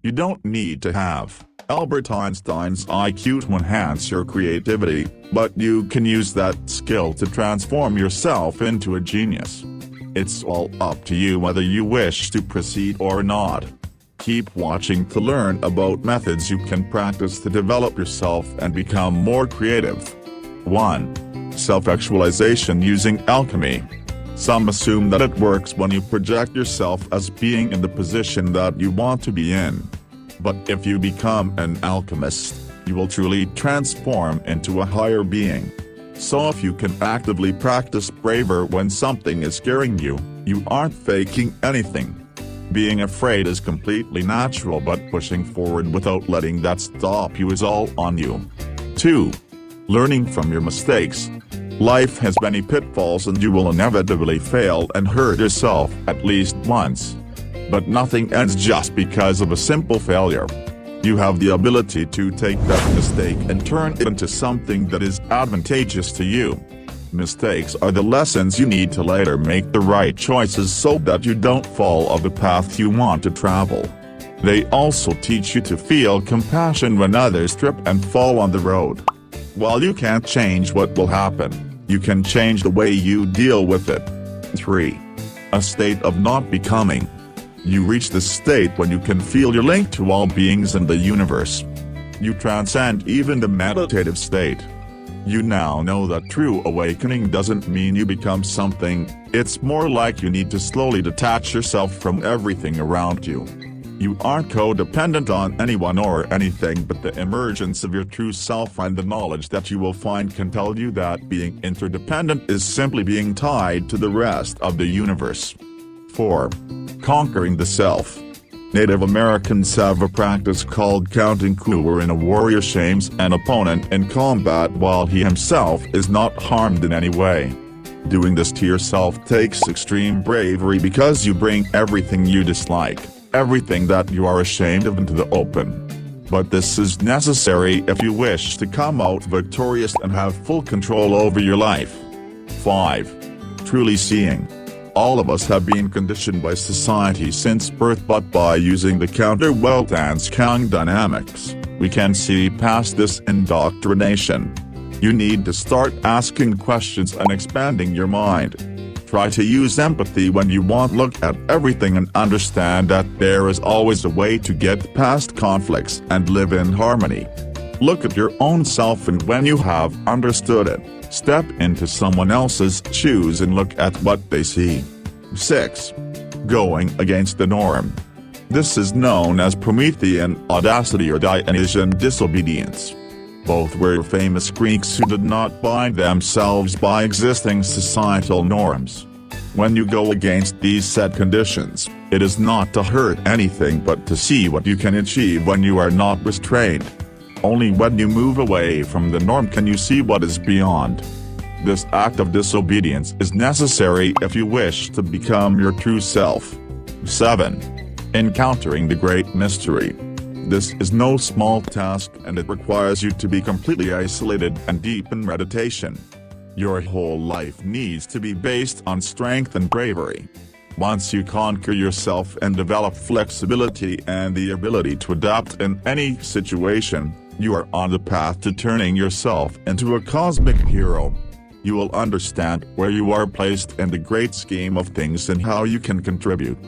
You don't need to have Albert Einstein's IQ to enhance your creativity, but you can use that skill to transform yourself into a genius. It's all up to you whether you wish to proceed or not. Keep watching to learn about methods you can practice to develop yourself and become more creative. 1. Self-actualization using alchemy. Some assume that it works when you project yourself as being in the position that you want to be in. But if you become an alchemist, you will truly transform into a higher being. So if you can actively practice bravery when something is scaring you, you aren't faking anything. Being afraid is completely natural, but pushing forward without letting that stop you is all on you. 2. Learning from your mistakes. Life has many pitfalls and you will inevitably fail and hurt yourself at least once. But nothing ends just because of a simple failure. You have the ability to take that mistake and turn it into something that is advantageous to you. Mistakes are the lessons you need to later make the right choices so that you don't fall off the path you want to travel. They also teach you to feel compassion when others trip and fall on the road. While you can't change what will happen, you can change the way you deal with it. 3. A state of not becoming. You reach this state when you can feel your link to all beings in the universe. You transcend even the meditative state. You now know that true awakening doesn't mean you become something, it's more like you need to slowly detach yourself from everything around you. You aren't codependent on anyone or anything, but the emergence of your true self and the knowledge that you will find can tell you that being interdependent is simply being tied to the rest of the universe. 4. Conquering the self. Native Americans have a practice called counting coup, wherein a warrior shames an opponent in combat while he himself is not harmed in any way. Doing this to yourself takes extreme bravery because you bring everything you dislike, everything that you are ashamed of, into the open. But this is necessary if you wish to come out victorious and have full control over your life. 5. Truly seeing. All of us have been conditioned by society since birth, but by using the counter-Weltan's Kang dynamics, we can see past this indoctrination. You need to start asking questions and expanding your mind. Try to use empathy when you want. Look at everything and understand that there is always a way to get past conflicts and live in harmony. Look at your own self, and when you have understood it, step into someone else's shoes and look at what they see. 6. Going against the norm. This is known as Promethean audacity or Dionysian disobedience. Both were famous Greeks who did not bind themselves by existing societal norms. When you go against these set conditions, it is not to hurt anything but to see what you can achieve when you are not restrained. Only when you move away from the norm can you see what is beyond. This act of disobedience is necessary if you wish to become your true self. 7. Encountering the great mystery. This is no small task, and it requires you to be completely isolated and deep in meditation. Your whole life needs to be based on strength and bravery. Once you conquer yourself and develop flexibility and the ability to adapt in any situation, you are on the path to turning yourself into a cosmic hero. You will understand where you are placed in the great scheme of things and how you can contribute.